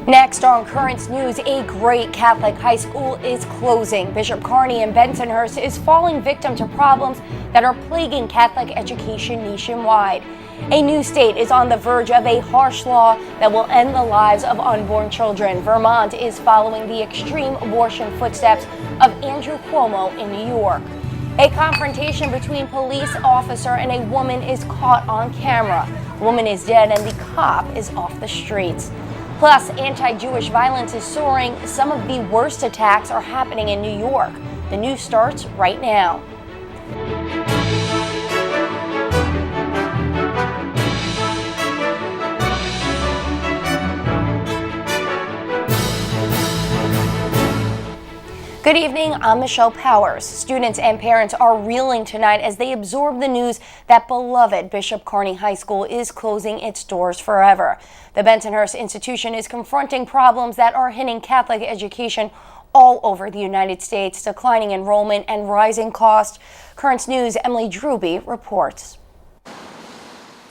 Next on Currents News, a great Catholic high school is closing. Bishop Kearney in Bensonhurst is falling victim to problems that are plaguing Catholic education nationwide. A new state is on the verge of a harsh law that will end the lives of unborn children. Vermont is following the extreme abortion footsteps of Andrew Cuomo in New York. A confrontation between police officer and a woman is caught on camera. The woman is dead and the cop is off the streets. Plus, anti-Jewish violence is soaring. Some of the worst attacks are happening in New York. The news starts right now. Good evening, I'm MICHELLECPOWERS. Students and parents are reeling tonight as they absorb the news that beloved Bishop Kearney High School is closing its doors forever. The Bensonhurst institution is confronting problems that are hitting Catholic education all over the United States, declining enrollment and rising costs. Currents News' Emily Drewby reports.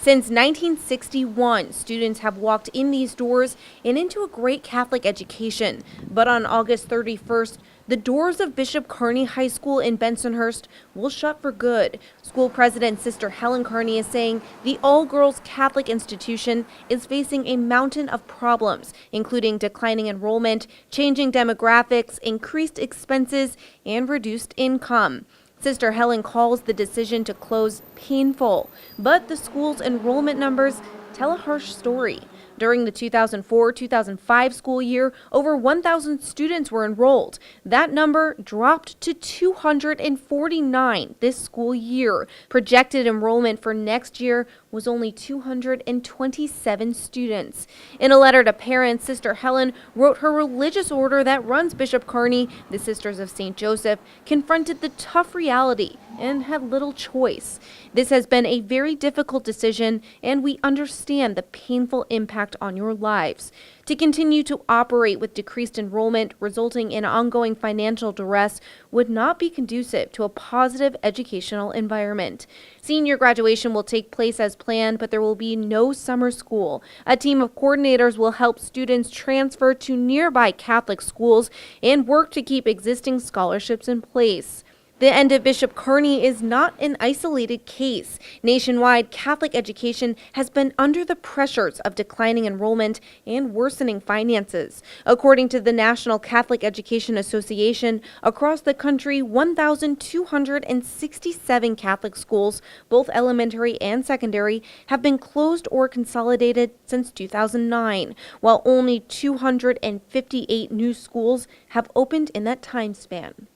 Since 1961, students have walked in these doors and into a great Catholic education. But on August 31st, the doors of Bishop Kearney High School in Bensonhurst will shut for good. School president Sister Helen Kearney is saying the all-girls Catholic institution is facing a mountain of problems, including declining enrollment, changing demographics, increased expenses, and reduced income. Sister Helen calls the decision to close painful, but the school's enrollment numbers tell a harsh story. During the 2004-2005 school year, over 1,000 students were enrolled. That number dropped to 249 this school year. Projected enrollment for next year was only 227 students. In a letter to parents, Sister Helen wrote her religious order that runs Bishop Kearney, the Sisters of St. Joseph, confronted the tough reality and had little choice. This has been a very difficult decision, and we understand the painful impact on your lives. To continue to operate with decreased enrollment resulting in ongoing financial duress would not be conducive to a positive educational environment. Senior graduation will take place as planned, but there will be no summer school. A team of coordinators will help students transfer to nearby Catholic schools and work to keep existing scholarships in place. The end of Bishop Kearney is not an isolated case. Nationwide, Catholic education has been under the pressures of declining enrollment and worsening finances. According to the National Catholic Education Association, across the country, 1,267 Catholic schools, both elementary and secondary, have been closed or consolidated since 2009, while only 258 new schools have opened in that time span.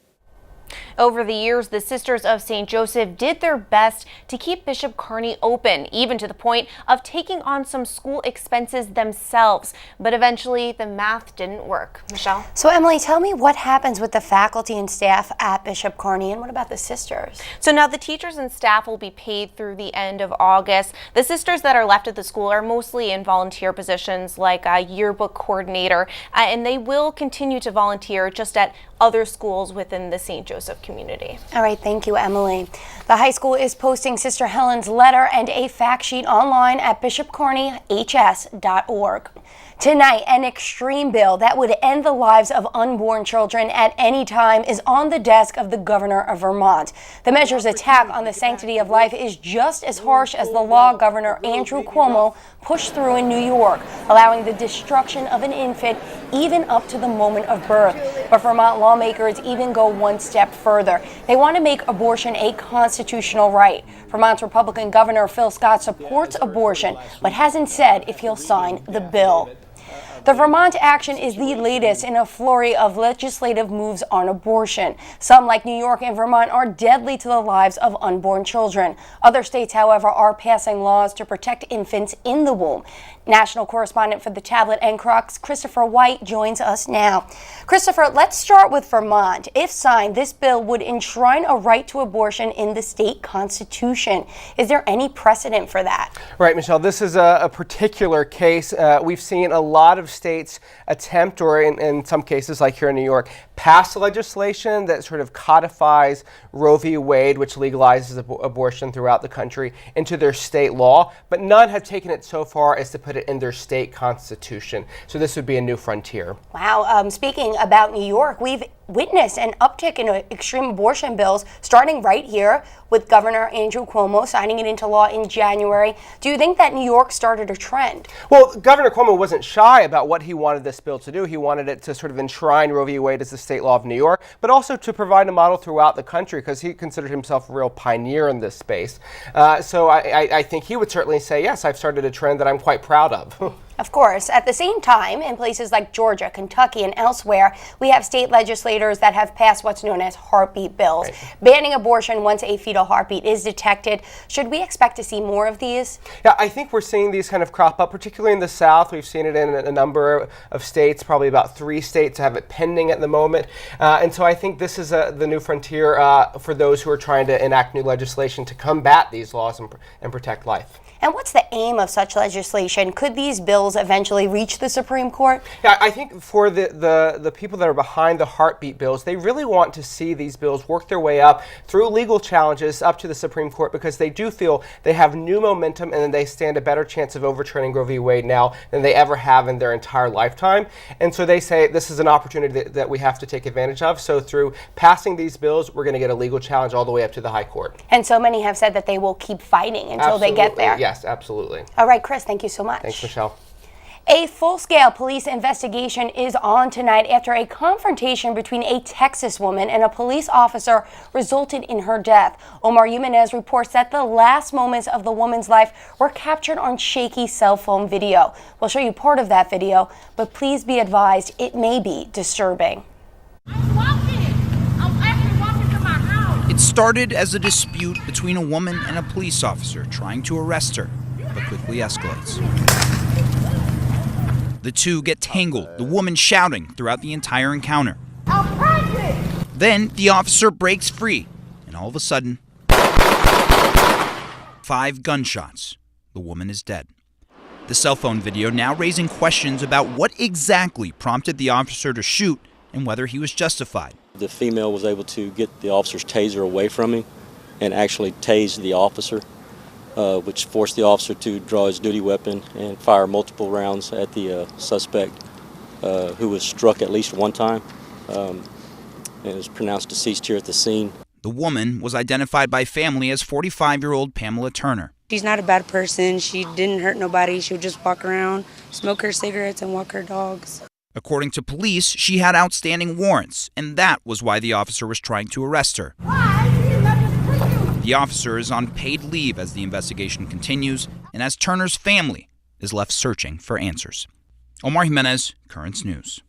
Over the years, the Sisters of St. Joseph did their best to keep Bishop Kearney open, even to the point of taking on some school expenses themselves. But eventually, the math didn't work. Michelle? So, Emily, tell me what happens with the faculty and staff at Bishop Kearney, and what about the sisters? So now the teachers and staff will be paid through the end of August. The sisters that are left at the school are mostly in volunteer positions like a yearbook coordinator, and they will continue to volunteer just at other schools within the St. Joseph community. All right, thank you, Emily. The high school is posting Sister Helen's letter and a fact sheet online at bishopkearneyhs.org. Tonight, an extreme bill that would end the lives of unborn children at any time is on the desk of the governor of Vermont. The measure's attack on the sanctity of life is just as harsh as the law Governor Andrew Cuomo pushed through in New York, allowing the destruction of an infant even up to the moment of birth. But Vermont lawmakers even go one step further. They want to make abortion a constitutional right. Vermont's Republican Governor Phil Scott supports abortion, but hasn't said if he'll sign the bill. The Vermont action is the latest in a flurry of legislative moves on abortion. Some, like New York and Vermont, are deadly to the lives of unborn children. Other states, however, are passing laws to protect infants in the womb. National correspondent for the Tablet and Crux, Christopher White, joins us now. Christopher, let's start with Vermont. If signed, this bill would enshrine a right to abortion in the state constitution. Is there any precedent for that? Right, Michelle, this is a particular case. We've seen a lot of of states attempt, or in some cases, like here in New York, pass legislation that sort of codifies Roe v. Wade, which legalizes abortion throughout the country, into their state law, but none have taken it so far as to put it in their state constitution. So this would be a new frontier. Wow. Speaking about New York, we've witnessed an uptick in extreme abortion bills starting right here with Governor Andrew Cuomo signing it into law in January. Do you think that New York started a trend? Well, Governor Cuomo wasn't shy about what he wanted this bill to do. He wanted it to sort of enshrine Roe v. Wade as the state law of New York, but also to provide a model throughout the country, because he considered himself a real pioneer in this space. So I think he would certainly say, yes, I've started a trend that I'm quite proud of. Of course. At the same time, in places like Georgia, Kentucky, and elsewhere, we have state legislators that have passed what's known as heartbeat bills, banning abortion once a fetal heartbeat is detected. Should we expect to see more of these? Yeah, I think we're seeing these kind of crop up, particularly in the South. We've seen it in a number of states, probably about 3 states have it pending at the moment. And so I think this is the new frontier for those who are trying to enact new legislation to combat these laws and protect life. And what's the aim of such legislation? Could these bills eventually reach the Supreme Court? Yeah, I think for the people that are behind the heartbeat bills, they really want to see these bills work their way up through legal challenges up to the Supreme Court, because they do feel they have new momentum and they stand a better chance of overturning Roe v. Wade now than they ever have in their entire lifetime. And so they say this is an opportunity that we have to take advantage of. So through passing these bills, we're going to get a legal challenge all the way up to the high court. And so many have said that they will keep fighting until they get there. Yes, absolutely. All right, Chris, thank you so much. Thanks, Michelle. A full-scale police investigation is on tonight after a confrontation between a Texas woman and a police officer resulted in her death. Omar Jimenez reports that the last moments of the woman's life were captured on shaky cell phone video. We'll show you part of that video, but please be advised it may be disturbing. I'm actually walking to my house. It started as a dispute between a woman and a police officer trying to arrest her, but quickly escalates. The two get tangled, the woman shouting throughout the entire encounter. Then the officer breaks free, and all of a sudden, 5 gunshots. The woman is dead. The cell phone video now raising questions about what exactly prompted the officer to shoot and whether he was justified. The female was able to get the officer's taser away from him and actually tase the officer, which forced the officer to draw his duty weapon and fire multiple rounds at the suspect, who was struck at least one time and was pronounced deceased here at the scene. The woman was identified by family as 45-year-old Pamela Turner. She's not a bad person. She didn't hurt nobody. She would just walk around, smoke her cigarettes, and walk her dogs. According to police, she had outstanding warrants, and that was why the officer was trying to arrest her. The officer is on paid leave as the investigation continues, and as Turner's family is left searching for answers. Omar Jimenez, Currents News.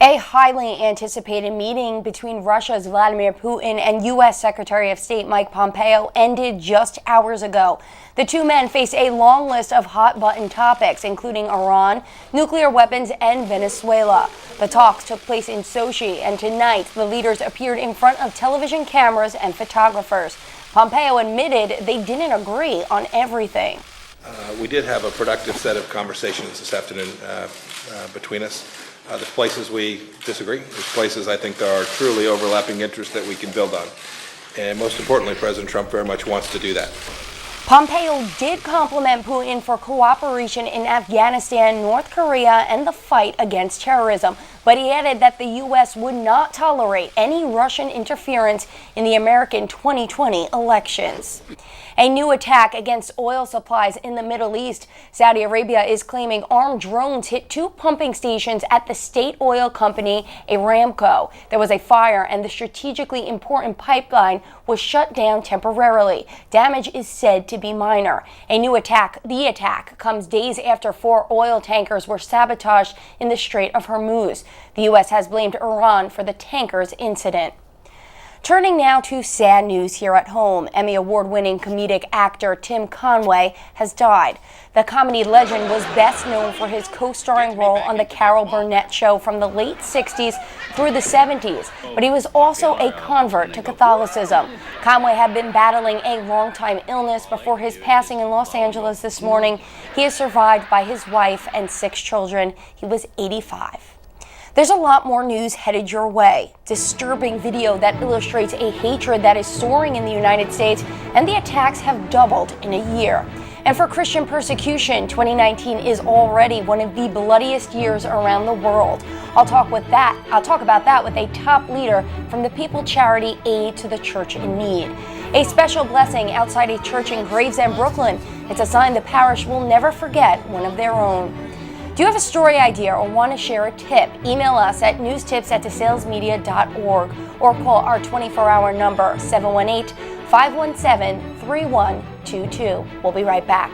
A highly anticipated meeting between Russia's Vladimir Putin and U.S. Secretary of State Mike Pompeo ended just hours ago. The two men face a long list of hot-button topics, including Iran, nuclear weapons, and Venezuela. The talks took place in Sochi, and tonight the leaders appeared in front of television cameras and photographers. Pompeo admitted they didn't agree on everything. We did have a productive set of conversations this afternoon between us. There's places we disagree. There's places I think there are truly overlapping interests that we can build on. And most importantly, President Trump very much wants to do that. Pompeo did compliment Putin for cooperation in Afghanistan, North Korea, and the fight against terrorism. But he added that the U.S. would not tolerate any Russian interference in the American 2020 elections. A new attack against oil supplies in the Middle East. Saudi Arabia is claiming armed drones hit 2 pumping stations at the state oil company Aramco. There was a fire and the strategically important pipeline was shut down temporarily. Damage is said to be minor. The attack comes days after 4 oil tankers were sabotaged in the Strait of Hormuz. The U.S. has blamed Iran for the tankers incident. Turning now to sad news here at home. Emmy Award-winning comedic actor Tim Conway has died. The comedy legend was best known for his co-starring role on the Carol Burnett Show from the late 60s through the 70s, but he was also a convert to Catholicism. Conway had been battling a long-time illness before his passing in Los Angeles this morning. He is survived by his wife and 6 children. He was 85. There's a lot more news headed your way. Disturbing video that illustrates a hatred that is soaring in the United States, and the attacks have doubled in a year. And for Christian persecution, 2019 is already one of the bloodiest years around the world. I'll talk about that with a top leader from the people charity Aid to the Church in Need. A special blessing outside a church in Gravesend, Brooklyn. It's a sign the parish will never forget one of their own. Do you have a story idea or want to share a tip? Email us at newstips@desalesmedia.org or call our 24-hour number 718-517-3122. We'll be right back.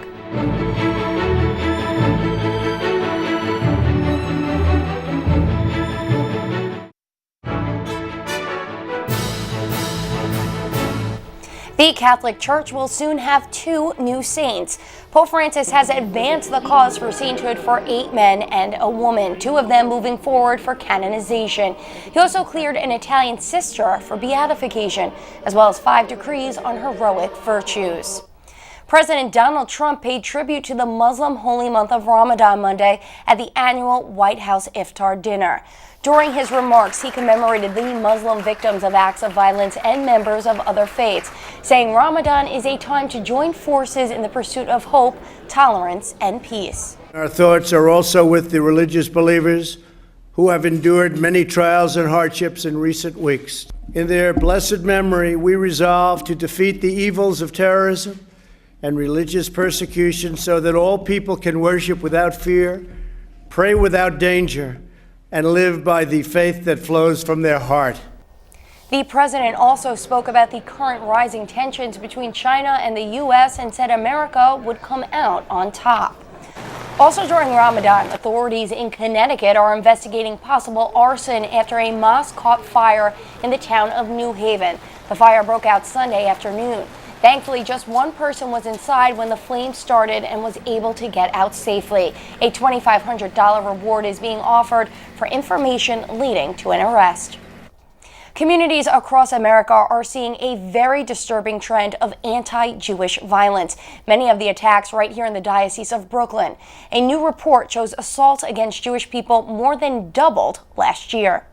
The Catholic Church will soon have 2 new saints. Pope Francis has advanced the cause for sainthood for 8 men and a woman, 2 of them moving forward for canonization. He also cleared an Italian sister for beatification, as well as 5 decrees on heroic virtues. President Donald Trump paid tribute to the Muslim holy month of Ramadan Monday at the annual White House IFTAR dinner. During his remarks, he commemorated the Muslim victims of acts of violence and members of other faiths, saying Ramadan is a time to join forces in the pursuit of hope, tolerance, and peace. Our thoughts are also with the religious believers who have endured many trials and hardships in recent weeks. In their blessed memory, we resolve to defeat the evils of terrorism and religious persecution so that all people can worship without fear, pray without danger, and live by the faith that flows from their heart. The president also spoke about the current rising tensions between China and the U.S. and said America would come out on top. Also during Ramadan, authorities in Connecticut are investigating possible arson after a mosque caught fire in the town of New Haven. The fire broke out Sunday afternoon. Thankfully, just one person was inside when the flames started and was able to get out safely. A $2,500 reward is being offered for information leading to an arrest. Communities across America are seeing a very disturbing trend of anti-Jewish violence. Many of the attacks right here in the Diocese of Brooklyn. A new report shows assaults against Jewish people more than doubled last year.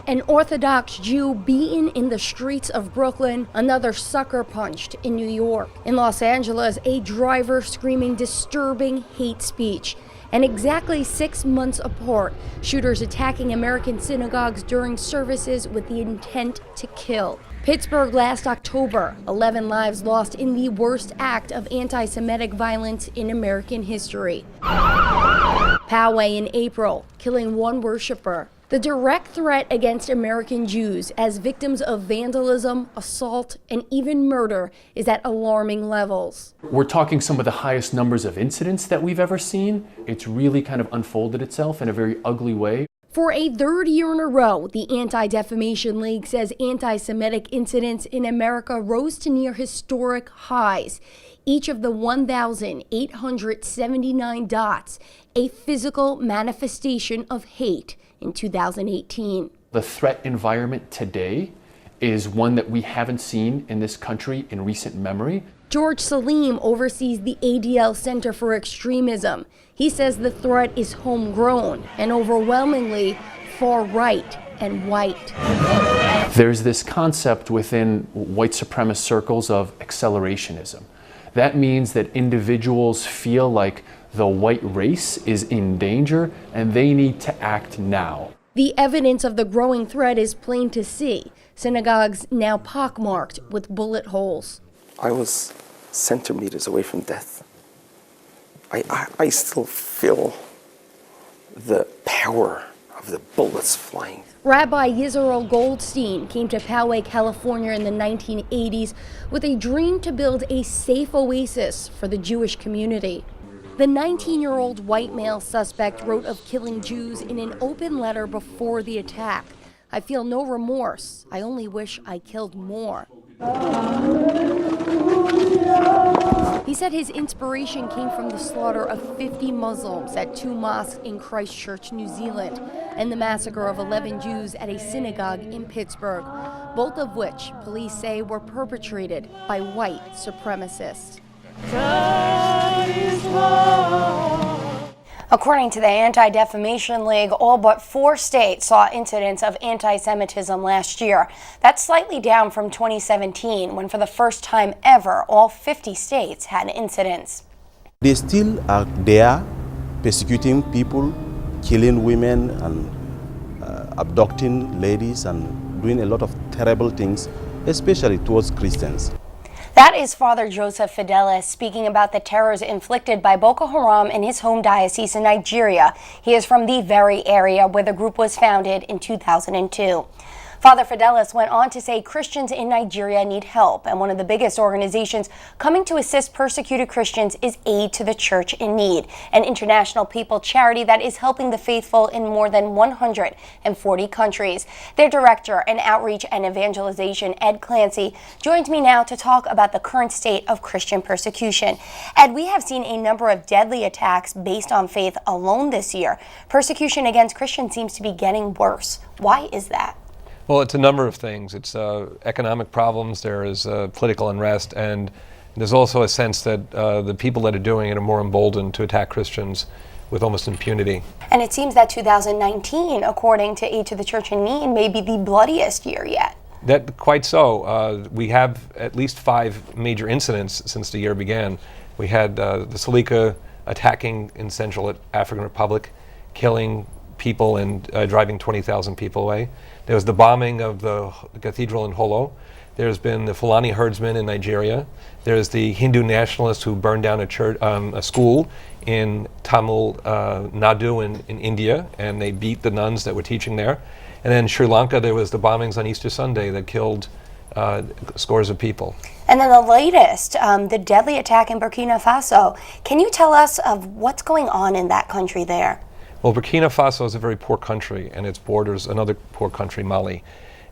An Orthodox Jew beaten in the streets of Brooklyn, another sucker punched in New York. In Los Angeles, a driver screaming disturbing hate speech. And exactly 6 months apart, shooters attacking American synagogues during services with the intent to kill. Pittsburgh last October, 11 lives lost in the worst act of anti-Semitic violence in American history. POWAY in April, killing 1 worshiper. The direct threat against American Jews as victims of vandalism, assault, and even murder is at alarming levels. We're talking some of the highest numbers of incidents that we've ever seen. It's really kind of unfolded itself in a very ugly way. For a 3rd year in a row, the Anti-Defamation League says anti-Semitic incidents in America rose to near historic highs. Each of the 1,879 dots, a physical manifestation of hate in 2018. The threat environment today is one that we haven't seen in this country in recent memory. George Salim oversees the ADL Center for Extremism. He says the threat is homegrown and overwhelmingly far right and white. There's this concept within white supremacist circles of accelerationism. That means that individuals feel like the white race is in danger and they need to act now. The evidence of the growing threat is plain to see. Synagogues now pockmarked with bullet holes. I was centimeters away from death. I still feel the power of the bullets flying. Rabbi YISROEL Goldstein came to Poway, California in the 1980s with a dream to build a safe oasis for the Jewish community. The 19-year-old white male suspect wrote of killing Jews in an open letter before the attack. I feel no remorse. I only wish I killed more. He said his inspiration came from the slaughter of 50 Muslims at 2 mosques in Christchurch, New Zealand, and the massacre of 11 Jews at a synagogue in Pittsburgh, both of which police say were perpetrated by white supremacists. According to the Anti-Defamation League, all but 4 states saw incidents of anti-Semitism last year. That's slightly down from 2017, when for the first time ever, all 50 states had incidents. They still are there persecuting people, killing women and abducting ladies and doing a lot of terrible things, especially towards Christians. That is Father Joseph Fidelis speaking about the terrors inflicted by Boko Haram in his home diocese in Nigeria. He is from the very area where the group was founded in 2002. Father Fidelis went on to say Christians in Nigeria need help, and one of the biggest organizations coming to assist persecuted Christians is Aid to the Church in Need, an international people charity that is helping the faithful in more than 140 countries. Their director in outreach and evangelization, Ed Clancy, joins me now to talk about the current state of Christian persecution. Ed, we have seen a number of deadly attacks based on faith alone this year. Persecution against Christians seems to be getting worse. Why is that? Well, it's a number of things. It's economic problems, there is political unrest, and there's also a sense that the people that are doing it are more emboldened to attack Christians with almost impunity. And it seems that 2019, according to Aid to the Church in Need, may be the bloodiest year yet. That quite so. We have at least 5 major incidents since the year began. We had the Salika attacking in Central African Republic, killing people and driving 20,000 people away. There was the bombing of the cathedral in Holo. There's been the Fulani herdsmen in Nigeria. There's the Hindu nationalists who burned down a church, a school in Tamil Nadu in India, and they beat the nuns that were teaching there. And then in Sri Lanka, there was the bombings on Easter Sunday that killed scores of people. And then the latest, the deadly attack in Burkina Faso. Can you tell us of what's going on in that country there? Well, Burkina Faso is a very poor country, and its borders another poor country, Mali.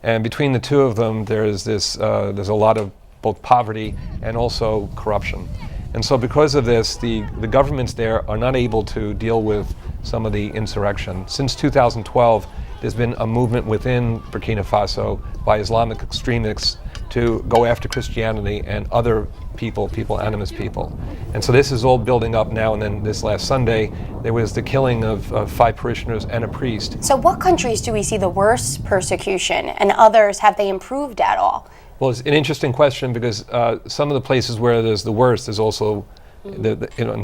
And between the two of them, there's a lot of both poverty and also corruption. And so because of this, the governments there are not able to deal with some of the insurrection. Since 2012, there's been a movement within Burkina Faso by Islamic extremists to go after Christianity and other people, animist people. And so this is all building up now, and then this last Sunday, there was the killing of 5 parishioners and a priest. So what countries do we see the worst persecution, and others, have they improved at all? Well, it's an interesting question because some of the places where there's the worst, there's also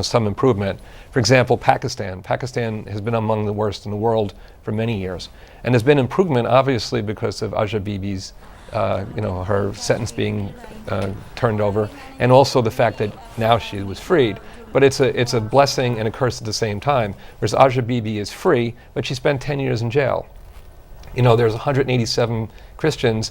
some improvement. For example, Pakistan. Pakistan has been among the worst in the world for many years. And there's been improvement, obviously, because of Asia Bibi's her sentence being turned over, and also the fact that now she was freed. But it's a blessing and a curse at the same time. Whereas Asia Bibi is free, but she spent 10 years in jail. There's 187 Christians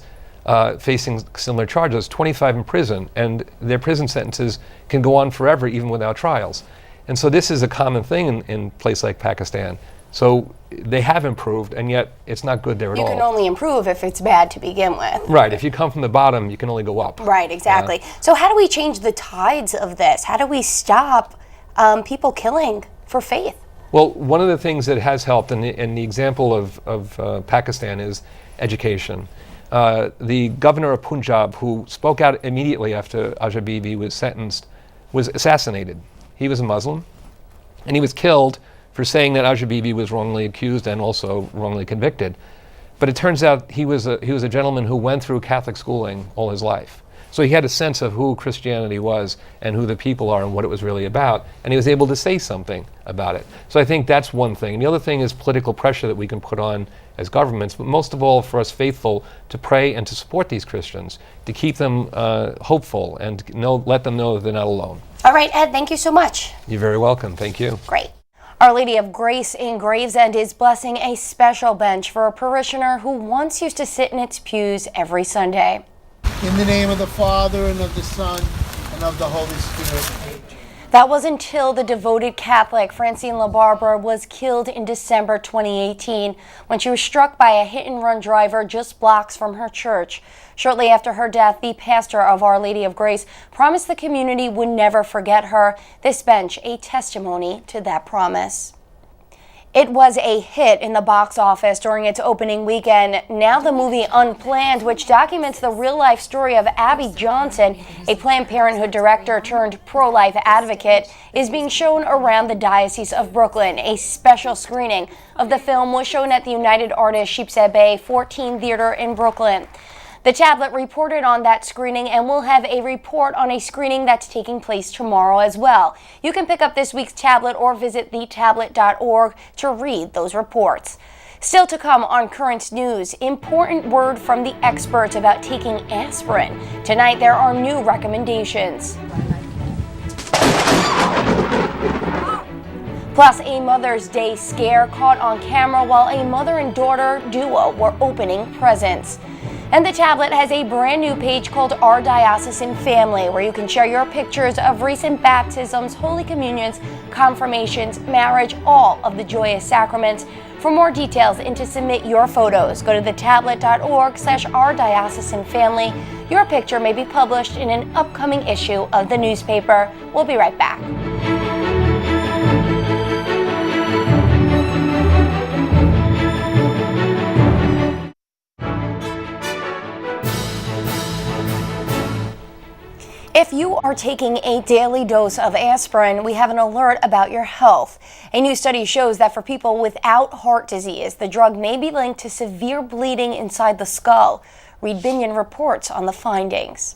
facing similar charges, 25 in prison, and their prison sentences can go on forever even without trials. And so this is a common thing in a place like Pakistan. So they have improved, and yet it's not good there at all. You can only improve if it's bad to begin with. Right, if you come from the bottom, you can only go up. Right, exactly. So how do we change the tides of this? How do we stop people killing for faith? Well, one of the things that has helped, and the example of Pakistan, is education. The governor of Punjab, who spoke out immediately after Asia Bibi was sentenced, was assassinated. He was a Muslim, and he was killed for saying that Asia Bibi was wrongly accused and also wrongly convicted. But it turns out he was a gentleman who went through Catholic schooling all his life. So he had a sense of who Christianity was and who the people are and what it was really about, and he was able to say something about it. So I think that's one thing. And the other thing is political pressure that we can put on as governments, but most of all for us faithful to pray and to support these Christians, to keep them hopeful and let them know that they're not alone. All right, Ed, thank you so much. You're very welcome. Thank you. Great. Our Lady of Grace in Gravesend is blessing a special bench for a parishioner who once used to sit in its pews every Sunday. In the name of the Father, and of the Son, and of the Holy Spirit. That was until the devoted Catholic Francine LaBarbera was killed in December 2018 when she was struck by a hit-and-run driver just blocks from her church. Shortly after her death, the pastor of Our Lady of Grace promised the community would never forget her. This bench a testimony to that promise. It was a hit in the box office during its opening weekend. Now the movie Unplanned, which documents the real-life story of Abby Johnson, a Planned Parenthood director turned pro-life advocate, is being shown around the Diocese of Brooklyn. A special screening of the film was shown at the United Artists Sheepshead Bay 14 Theater in Brooklyn. The tablet reported on that screening and will have a report on a screening that's taking place tomorrow as well. You can pick up this week's tablet or visit thetablet.org to read those reports. Still to come on Currents News, important word from the experts about taking aspirin. Tonight there are new recommendations. Plus, a Mother's Day scare caught on camera while a mother and daughter duo were opening presents. And the tablet has a brand new page called Our Diocesan Family, where you can share your pictures of recent baptisms, Holy Communions, confirmations, marriage, all of the joyous sacraments. For more details and to submit your photos, go to thetablet.org/Our Diocesan Family. Your picture may be published in an upcoming issue of the newspaper. We'll be right back. If you are taking a daily dose of aspirin, we have an alert about your health. A new study shows that for people without heart disease, the drug may be linked to severe bleeding inside the skull. Reed Binion reports on the findings.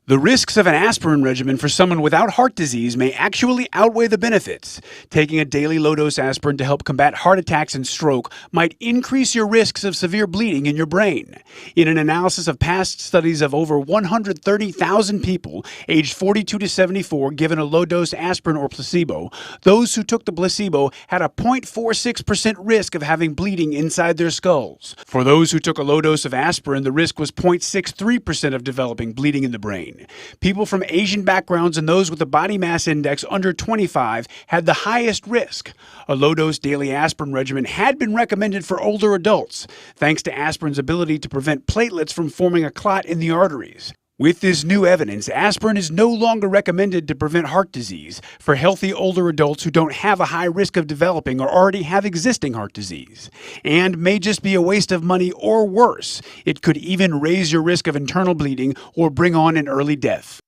The risks of an aspirin regimen for someone without heart disease may actually outweigh the benefits. Taking a daily low-dose aspirin to help combat heart attacks and stroke might increase your risks of severe bleeding in your brain. In an analysis of past studies of over 130,000 people aged 42 to 74 given a low-dose aspirin or placebo, those who took the placebo had a 0.46% risk of having bleeding inside their skulls. For those who took a low dose of aspirin, the risk was 0.63% of developing bleeding in the brain. People from Asian backgrounds and those with a body mass index under 25 had the highest risk. A low-dose daily aspirin regimen had been recommended for older adults, thanks to aspirin's ability to prevent platelets from forming a clot in the arteries. With this new evidence, aspirin is no longer recommended to prevent heart disease for healthy older adults who don't have a high risk of developing or already have existing heart disease, and may just be a waste of money or worse. It could even raise your risk of internal bleeding or bring on an early death.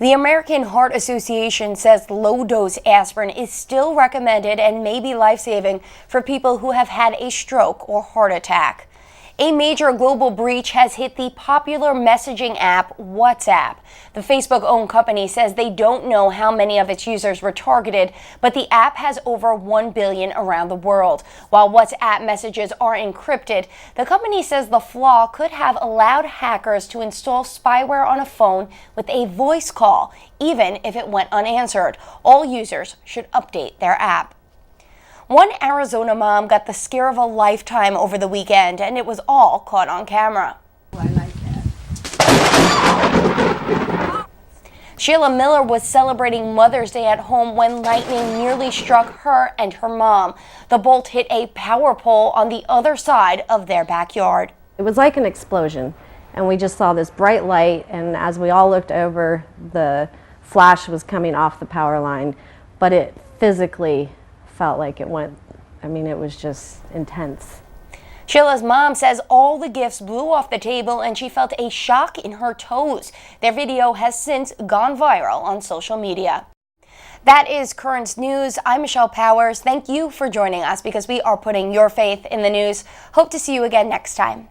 The American Heart Association says low-dose aspirin is still recommended and may be life-saving for people who have had a stroke or heart attack. A major global breach has hit the popular messaging app WhatsApp. The Facebook-owned company says they don't know how many of its users were targeted, but the app has over 1 billion around the world. While WhatsApp messages are encrypted, the company says the flaw could have allowed hackers to install spyware on a phone with a voice call, even if it went unanswered. All users should update their app. One Arizona mom got the scare of a lifetime over the weekend, and it was all caught on camera. Sheila Miller was celebrating Mother's Day at home when lightning nearly struck her and her mom. The bolt hit a power pole on the other side of their backyard. It was like an explosion, and we just saw this bright light, and as we all looked over, the flash was coming off the power line, but it physically felt like it went, it was just intense. Sheila's mom says all the gifts blew off the table and she felt a shock in her toes. Their video has since gone viral on social media. That is Currents News. I'm Michelle Powers. Thank you for joining us because we are putting your faith in the news. Hope to see you again next time.